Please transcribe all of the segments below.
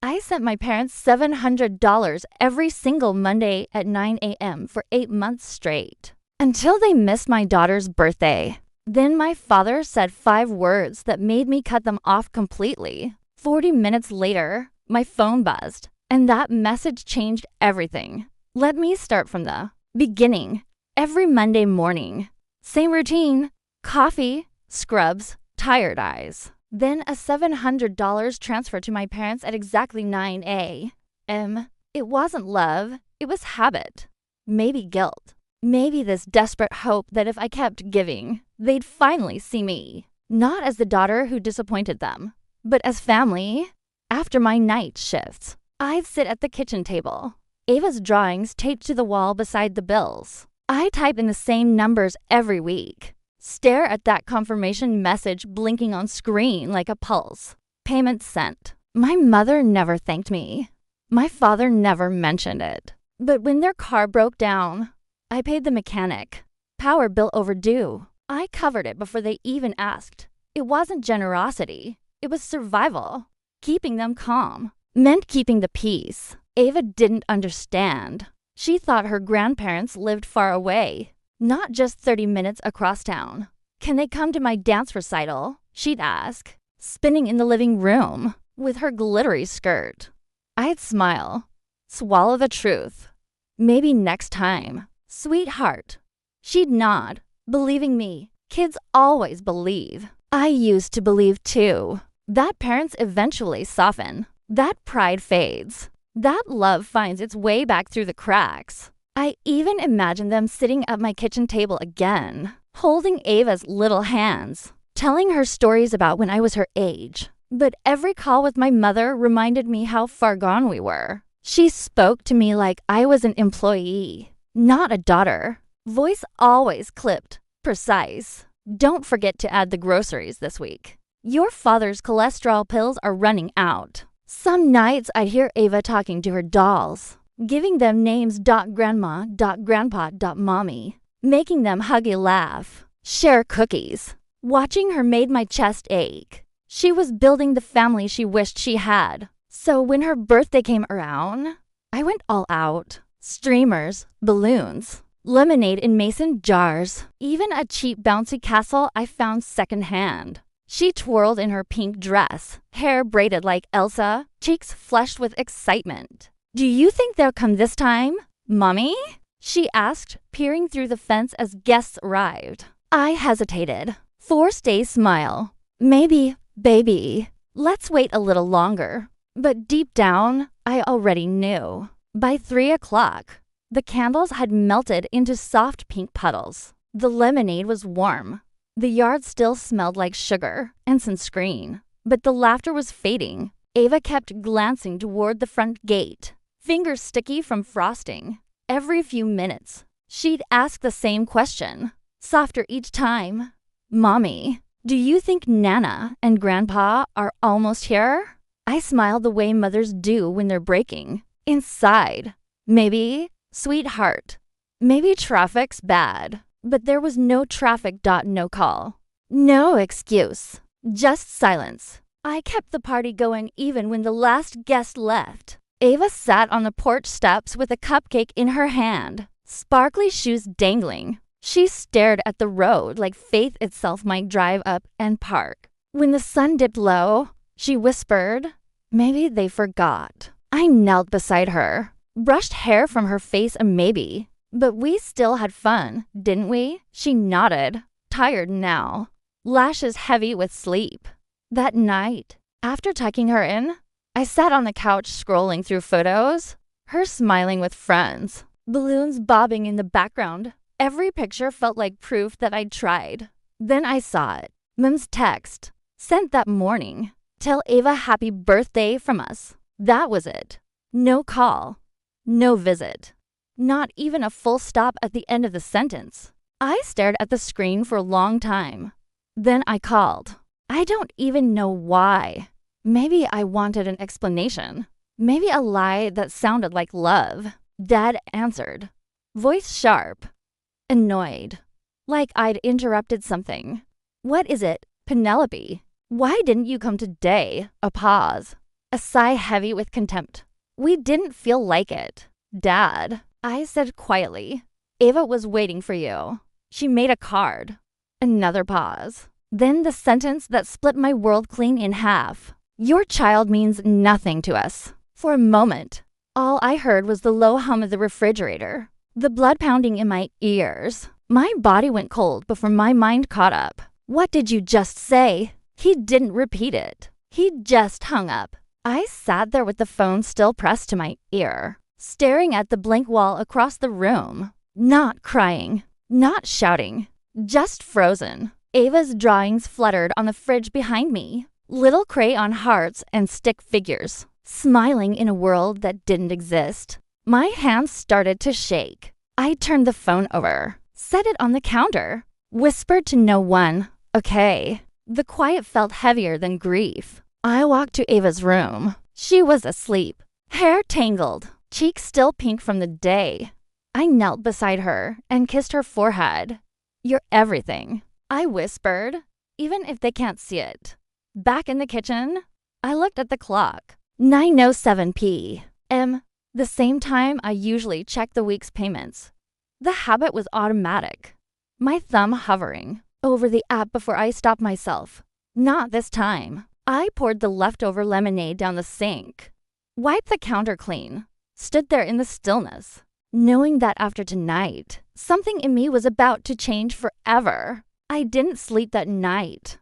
I sent my parents $700 every single Monday at 9 a.m. for 8 months straight, until they missed my daughter's birthday. Then my father said 5 words that made me cut them off completely. 40 minutes later, my phone buzzed, and that message changed everything. Let me start from the beginning. Every Monday morning, same routine: coffee, scrubs, tired eyes. Then a $700 transfer to my parents at exactly 9 a.m. It wasn't love, it was habit. Maybe guilt. Maybe this desperate hope that if I kept giving, they'd finally see me. Not as the daughter who disappointed them, but as family. After my night shifts, I'd sit at the kitchen table, Ava's drawings taped to the wall beside the bills. I type in the same numbers every week. Stare at that confirmation message blinking on screen like a pulse. Payment sent. My mother never thanked me. My father never mentioned it. But when their car broke down, I paid the mechanic. Power bill overdue. I covered it before they even asked. It wasn't generosity. It was survival. Keeping them calm meant keeping the peace. Ava didn't understand. She thought her grandparents lived far away, not just 30 minutes across town. Can they come to my dance recital? She'd ask, spinning in the living room with her glittery skirt. I'd smile, swallow the truth. Maybe next time, sweetheart. She'd nod, believing me. Kids always believe. I used to believe too. That parents eventually soften. That pride fades. That love finds its way back through the cracks. I even imagine them sitting at my kitchen table again, holding Ava's little hands, telling her stories about when I was her age. But every call with my mother reminded me how far gone we were. She spoke to me like I was an employee, not a daughter. Voice always clipped, precise. Don't forget to add the groceries this week. Your father's cholesterol pills are running out. Some nights I'd hear Ava talking to her dolls, giving them names .grandma, .grandpa, .mommy, making them hug a laugh, share cookies. Watching her made my chest ache. She was building the family she wished she had. So when her birthday came around, I went all out. Streamers, balloons, lemonade in mason jars, even a cheap bouncy castle I found secondhand. She twirled in her pink dress, hair braided like Elsa, cheeks flushed with excitement. Do you think they'll come this time, Mommy? She asked, peering through the fence as guests arrived. I hesitated, forced a smile. Maybe, baby. Let's wait a little longer. But deep down, I already knew. By 3 o'clock, the candles had melted into soft pink puddles. The lemonade was warm. The yard still smelled like sugar and sunscreen, but the laughter was fading. Ava kept glancing toward the front gate, fingers sticky from frosting. Every few minutes, she'd ask the same question, softer each time. Mommy, do you think Nana and Grandpa are almost here? I smiled the way mothers do when they're breaking. Inside, maybe, sweetheart, maybe traffic's bad. But there was no traffic. No call. No excuse. Just silence. I kept the party going even when the last guest left. Ava sat on the porch steps with a cupcake in her hand, sparkly shoes dangling. She stared at the road like faith itself might drive up and park. When the sun dipped low, she whispered, maybe they forgot. I knelt beside her, brushed hair from her face a maybe. But we still had fun, didn't we? She nodded, tired now, lashes heavy with sleep. That night, after tucking her in, I sat on the couch scrolling through photos, her smiling with friends, balloons bobbing in the background. Every picture felt like proof that I'd tried. Then I saw it. Mom's text, sent that morning. Tell Ava happy birthday from us. That was it. No call. No visit. Not even a full stop at the end of the sentence. I stared at the screen for a long time. Then I called. I don't even know why. Maybe I wanted an explanation. Maybe a lie that sounded like love. Dad answered. Voice sharp. Annoyed. Like I'd interrupted something. What is it, Penelope? Why didn't you come today? A pause. A sigh heavy with contempt. We didn't feel like it. Dad, I said quietly. Ava was waiting for you. She made a card. Another pause. Then the sentence that split my world clean in half. Your child means nothing to us. For a moment, all I heard was the low hum of the refrigerator, the blood pounding in my ears. My body went cold before my mind caught up. What did you just say? He didn't repeat it. He just hung up. I sat there with the phone still pressed to my ear, staring at the blank wall across the room. Not crying, not shouting, just frozen. Ava's drawings fluttered on the fridge behind me. Little crayon hearts and stick figures, smiling in a world that didn't exist. My hands started to shake. I turned the phone over, set it on the counter, whispered to no one, "Okay." The quiet felt heavier than grief. I walked to Ava's room. She was asleep, hair tangled, cheeks still pink from the day. I knelt beside her and kissed her forehead. "You're everything," I whispered, "even if they can't see it." Back in the kitchen, I looked at the clock. 9:07 p.m., the same time I usually check the week's payments. The habit was automatic, my thumb hovering over the app before I stopped myself. Not this time. I poured the leftover lemonade down the sink, wiped the counter clean, stood there in the stillness, knowing that after tonight, something in me was about to change forever. I didn't sleep that night.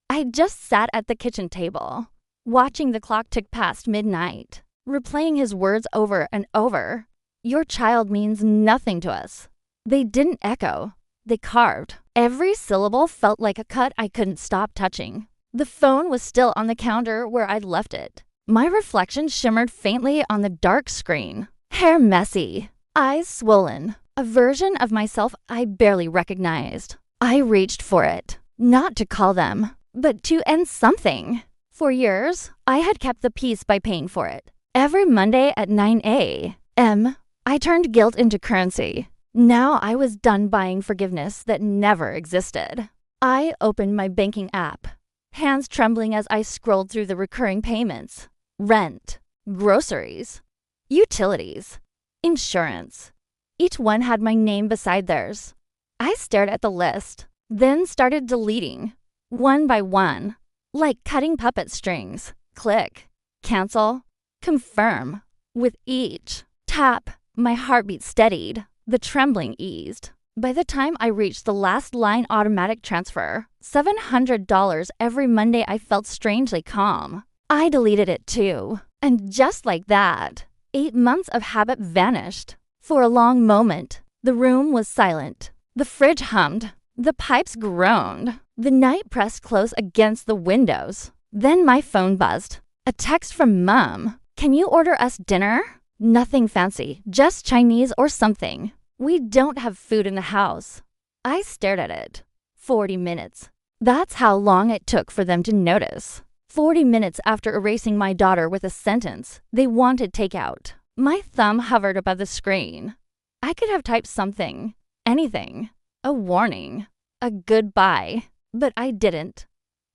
I just sat at the kitchen table, watching the clock tick past midnight, replaying his words over and over. Your child means nothing to us. They didn't echo. They carved. Every syllable felt like a cut I couldn't stop touching. The phone was still on the counter where I'd left it. My reflection shimmered faintly on the dark screen. Hair messy, eyes swollen, a version of myself I barely recognized. I reached for it, not to call them, but to end something. For years, I had kept the peace by paying for it. Every Monday at 9 a.m., I turned guilt into currency. Now I was done buying forgiveness that never existed. I opened my banking app, hands trembling as I scrolled through the recurring payments. Rent, groceries, utilities, insurance. Each one had my name beside theirs. I stared at the list, then started deleting, one by one, like cutting puppet strings. Click, cancel, confirm. With each tap, my heartbeat steadied, the trembling eased. By the time I reached the last line automatic transfer, $700 every Monday, I felt strangely calm. I deleted it too. And just like that, 8 months of habit vanished. For a long moment, the room was silent. The fridge hummed. The pipes groaned. The night pressed close against the windows. Then my phone buzzed. A text from Mom. "Can you order us dinner?" Nothing fancy, just Chinese or something. We don't have food in the house. I stared at it. 40 minutes. That's how long it took for them to notice. 40 minutes after erasing my daughter with a sentence, they wanted takeout. My thumb hovered above the screen. I could have typed something, anything, a warning, a goodbye, but I didn't.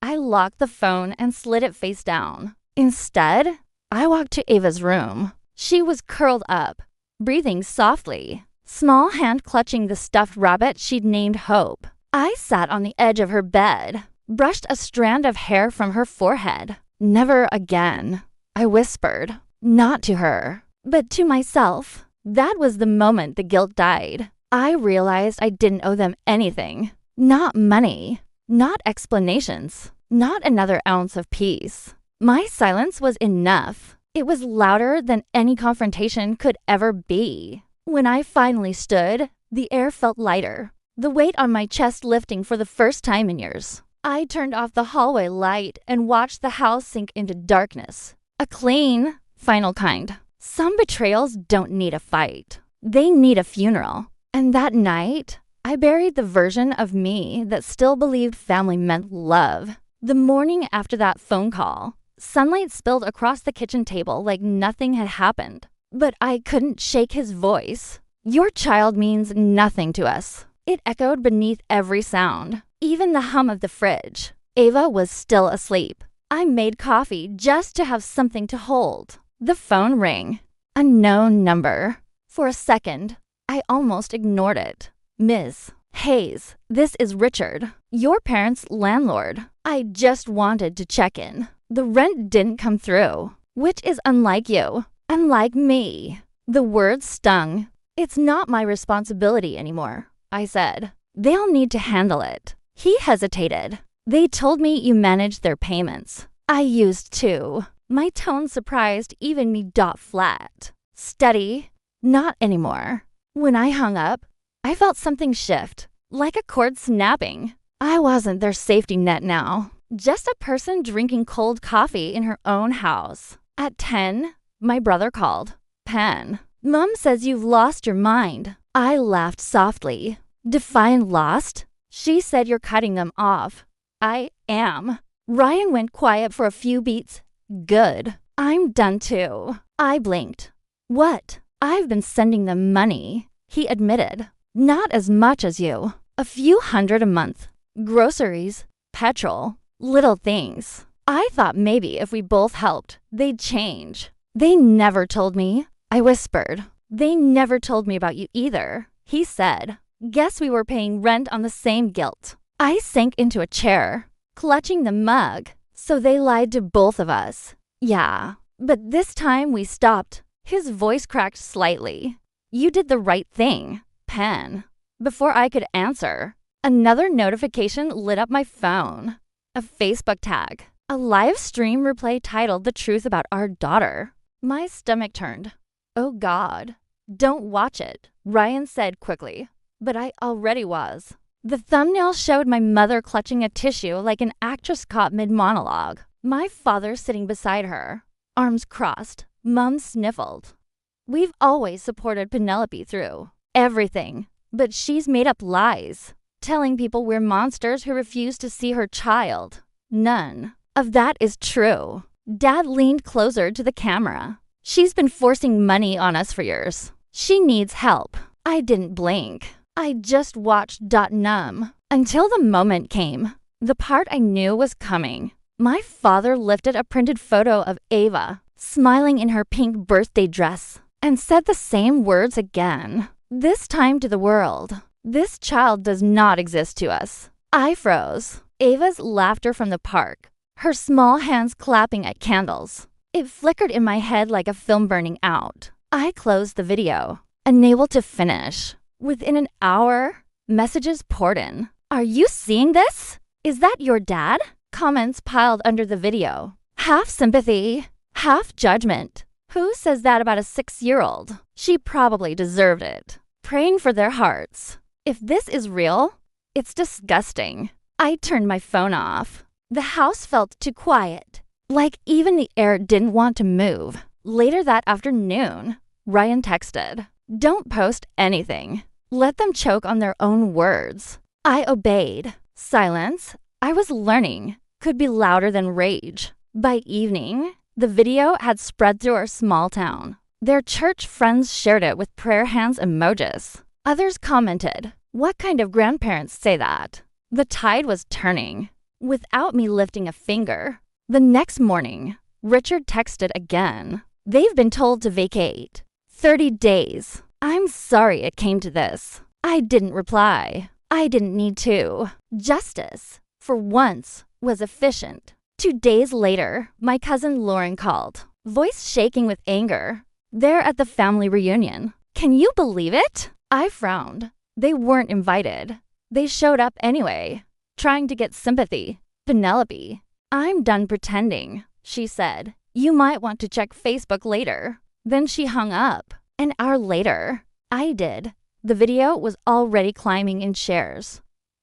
I locked the phone and slid it face down. Instead, I walked to Ava's room. She was curled up, breathing softly, small hand clutching the stuffed rabbit she'd named Hope. I sat on the edge of her bed, brushed a strand of hair from her forehead. "Never again," I whispered, not to her, but to myself. That was the moment the guilt died. I realized I didn't owe them anything. Not money, not explanations, not another ounce of peace. My silence was enough. It was louder than any confrontation could ever be. When I finally stood, the air felt lighter, the weight on my chest lifting for the first time in years. I turned off the hallway light and watched the house sink into darkness. A clean, final kind. Some betrayals don't need a fight. They need a funeral. And that night, I buried the version of me that still believed family meant love. The morning after that phone call, sunlight spilled across the kitchen table like nothing had happened. But I couldn't shake his voice. "Your child means nothing to us." It echoed beneath every sound, even the hum of the fridge. Ava was still asleep, I made coffee just to have something to hold. The phone rang. Unknown number. For a second, I almost ignored it. Ms. Hayes, this is Richard, your parents' landlord. I just wanted to check in. The rent didn't come through, which is unlike you, unlike me. The words stung. It's not my responsibility anymore, I said. They'll need to handle it. He hesitated. They told me you managed their payments. I used to. My tone surprised even me. Flat. Steady. Not anymore. When I hung up, I felt something shift, like a cord snapping. I wasn't their safety net now. Just a person drinking cold coffee in her own house. At 10, my brother called. Pen. Mom says you've lost your mind. I laughed softly. Define lost? She said you're cutting them off. I am. Ryan went quiet for a few beats. Good. I'm done too. I blinked. What? I've been sending them money, he admitted. Not as much as you. A few hundred a month. Groceries, petrol, little things. I thought maybe if we both helped, they'd change. They never told me. I whispered. They never told me about you either, he said. Guess we were paying rent on the same guilt. I sank into a chair, clutching the mug. So they lied to both of us. Yeah, but this time we stopped. His voice cracked slightly. You did the right thing, Pen. Before I could answer, another notification lit up my phone. A Facebook tag. A live stream replay titled The Truth About Our Daughter. My stomach turned. Oh God. Don't watch it, Ryan said quickly. But I already was. The thumbnail showed my mother clutching a tissue like an actress caught mid-monologue. My father sitting beside her, arms crossed. Mom sniffled. We've always supported Penelope through everything, but she's made up lies, telling people we're monsters who refuse to see her child. None of that is true. Dad leaned closer to the camera. She's been forcing money on us for years. She needs help. I didn't blink. I just watched numb until the moment came. The part I knew was coming. My father lifted a printed photo of Ava, smiling in her pink birthday dress, and said the same words again. This time to the world. This child does not exist to us. I froze. Ava's laughter from the park, her small hands clapping at candles. It flickered in my head like a film burning out. I closed the video, unable to finish. Within an hour, messages poured in. Are you seeing this? Is that your dad? Comments piled under the video. Half sympathy, half judgment. Who says that about a 6-year-old? She probably deserved it. Praying for their hearts. If this is real, it's disgusting. I turned my phone off. The house felt too quiet, like even the air didn't want to move. Later that afternoon, Ryan texted, "Don't post anything. Let them choke on their own words." I obeyed. Silence, I was learning, could be louder than rage. By evening, the video had spread through our small town. Their church friends shared it with prayer hands emojis. Others commented, "What kind of grandparents say that?" The tide was turning, without me lifting a finger. The next morning, Richard texted again. They've been told to vacate. 30 days. I'm sorry it came to this. I didn't reply. I didn't need to. Justice, for once, was efficient. 2 days later, my cousin Lauren called, voice shaking with anger. They're at the family reunion. Can you believe it? I frowned. They weren't invited. They showed up anyway, trying to get sympathy. Penelope, I'm done pretending, she said. You might want to check Facebook later. Then she hung up. An hour later, I did. The video was already climbing in shares.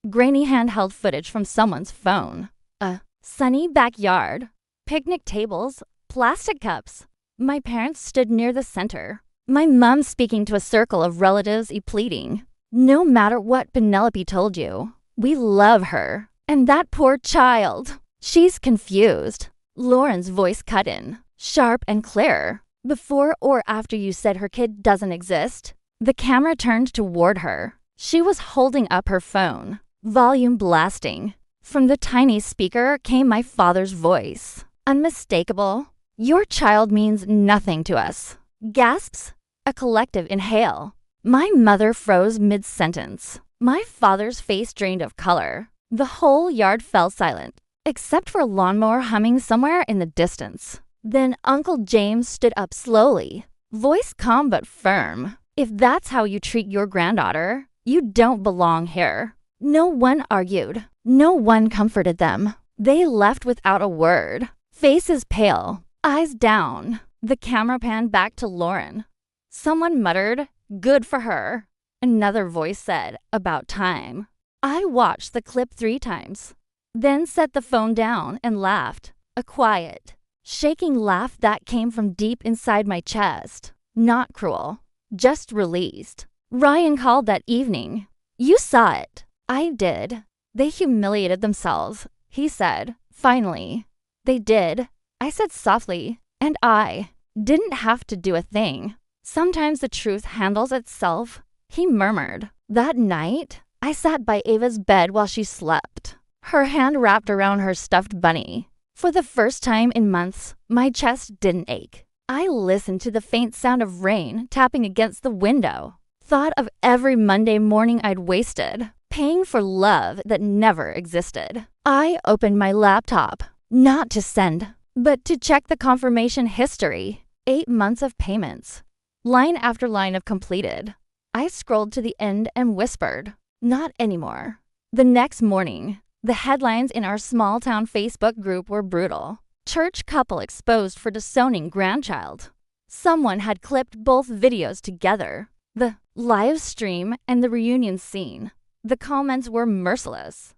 Grainy handheld footage from someone's phone. A sunny backyard. Picnic tables. Plastic cups. My parents stood near the center. My mom speaking to a circle of relatives pleading. No matter what Penelope told you, we love her. And that poor child. She's confused. Lauren's voice cut in, sharp and clear. Before or after you said her kid doesn't exist, the camera turned toward her. She was holding up her phone, volume blasting. From the tiny speaker came my father's voice. Unmistakable. Your child means nothing to us. Gasps. A collective inhale. My mother froze mid-sentence. My father's face drained of color. The whole yard fell silent, except for a lawnmower humming somewhere in the distance. Then Uncle James stood up slowly, voice calm but firm. If that's how you treat your granddaughter, you don't belong here. No one argued. No one comforted them. They left without a word. Faces pale, eyes down. The camera panned back to Lauren. Someone muttered, "Good for her." Another voice said, "About time." I watched the clip 3 times, then set the phone down and laughed. A quiet, shaking laugh that came from deep inside my chest. Not cruel, just released. Ryan called that evening. "You saw it." I did. "They humiliated themselves," he said, finally. "They did," I said softly, "and I didn't have to do a thing. Sometimes the truth handles itself," he murmured. That night, I sat by Ava's bed while she slept, her hand wrapped around her stuffed bunny. For the first time in months, my chest didn't ache. I listened to the faint sound of rain tapping against the window, thought of every Monday morning I'd wasted, paying for love that never existed. I opened my laptop, not to send, but to check the confirmation history. 8 months of payments, line after line of completed. I scrolled to the end and whispered, "Not anymore." The next morning, the headlines in our small town Facebook group were brutal. Church couple exposed for disowning grandchild. Someone had clipped both videos together, the live stream and the reunion scene. The comments were merciless.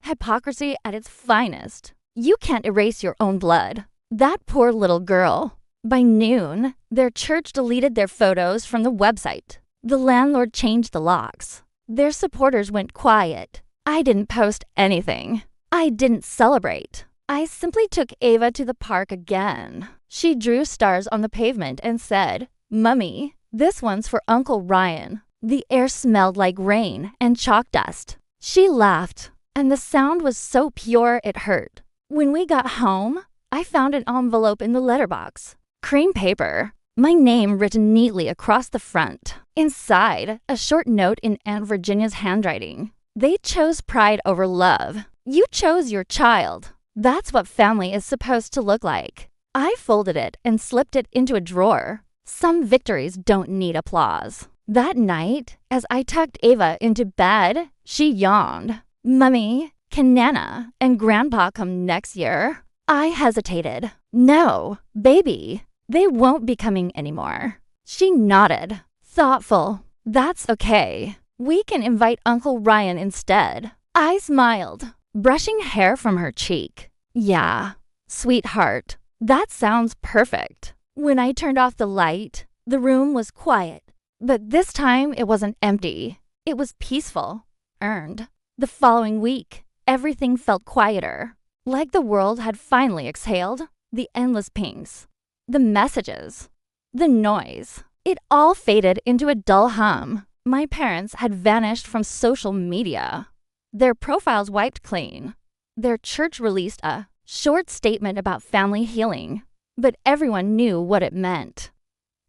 Hypocrisy at its finest. You can't erase your own blood. That poor little girl. By noon, their church deleted their photos from the website. The landlord changed the locks. Their supporters went quiet. I didn't post anything. I didn't celebrate. I simply took Ava to the park again. She drew stars on the pavement and said, "Mummy, this one's for Uncle Ryan." The air smelled like rain and chalk dust. She laughed, and the sound was so pure it hurt. When we got home, I found an envelope in the letterbox. Cream paper, my name written neatly across the front. Inside, a short note in Aunt Virginia's handwriting. "They chose pride over love. You chose your child. That's what family is supposed to look like." I folded it and slipped it into a drawer. Some victories don't need applause. That night, as I tucked Ava into bed, she yawned. "Mummy, can Nana and Grandpa come next year?" I hesitated. "No, baby, they won't be coming anymore." She nodded, thoughtful. "That's okay. We can invite Uncle Ryan instead." I smiled, brushing hair from her cheek. "Yeah, sweetheart, that sounds perfect." When I turned off the light, the room was quiet. But this time it wasn't empty. It was peaceful, earned. The following week, everything felt quieter. Like the world had finally exhaled. The endless pings, the messages, the noise. It all faded into a dull hum. My parents had vanished from social media. Their profiles wiped clean. Their church released a short statement about family healing, but everyone knew what it meant.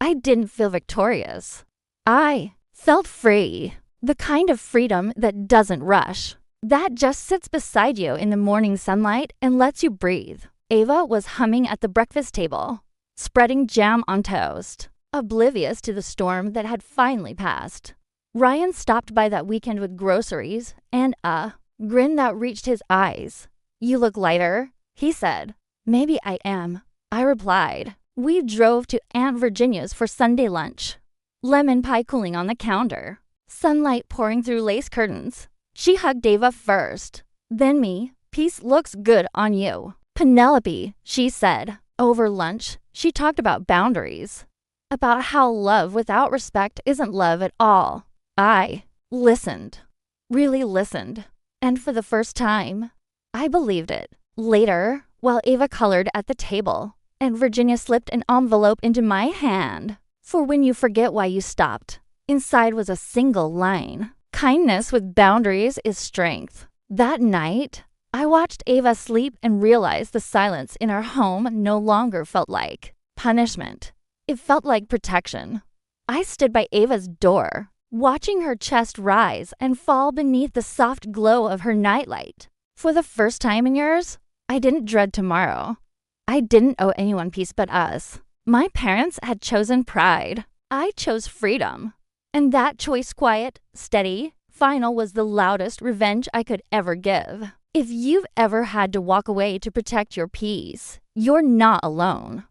I didn't feel victorious. I felt free. The kind of freedom that doesn't rush, that just sits beside you in the morning sunlight and lets you breathe. Ava was humming at the breakfast table, spreading jam on toast, oblivious to the storm that had finally passed. Ryan stopped by that weekend with groceries and a grin that reached his eyes. "You look lighter," he said. "Maybe I am," I replied. We drove to Aunt Virginia's for Sunday lunch. Lemon pie cooling on the counter, sunlight pouring through lace curtains. She hugged Ava first, then me. "Peace looks good on you." "Penelope," she said. Over lunch, she talked about boundaries, about how love without respect isn't love at all. I listened, really listened, and for the first time, I believed it. Later, while Ava colored at the table, and Virginia slipped an envelope into my hand. For when you forget why you stopped, inside was a single line. "Kindness with boundaries is strength." That night, I watched Ava sleep and realized the silence in our home no longer felt like punishment. It felt like protection. I stood by Ava's door, watching her chest rise and fall beneath the soft glow of her nightlight. For the first time in years, I didn't dread tomorrow. I didn't owe anyone peace but us. My parents had chosen pride. I chose freedom. And that choice, quiet, steady, final, was the loudest revenge I could ever give. If you've ever had to walk away to protect your peace, you're not alone.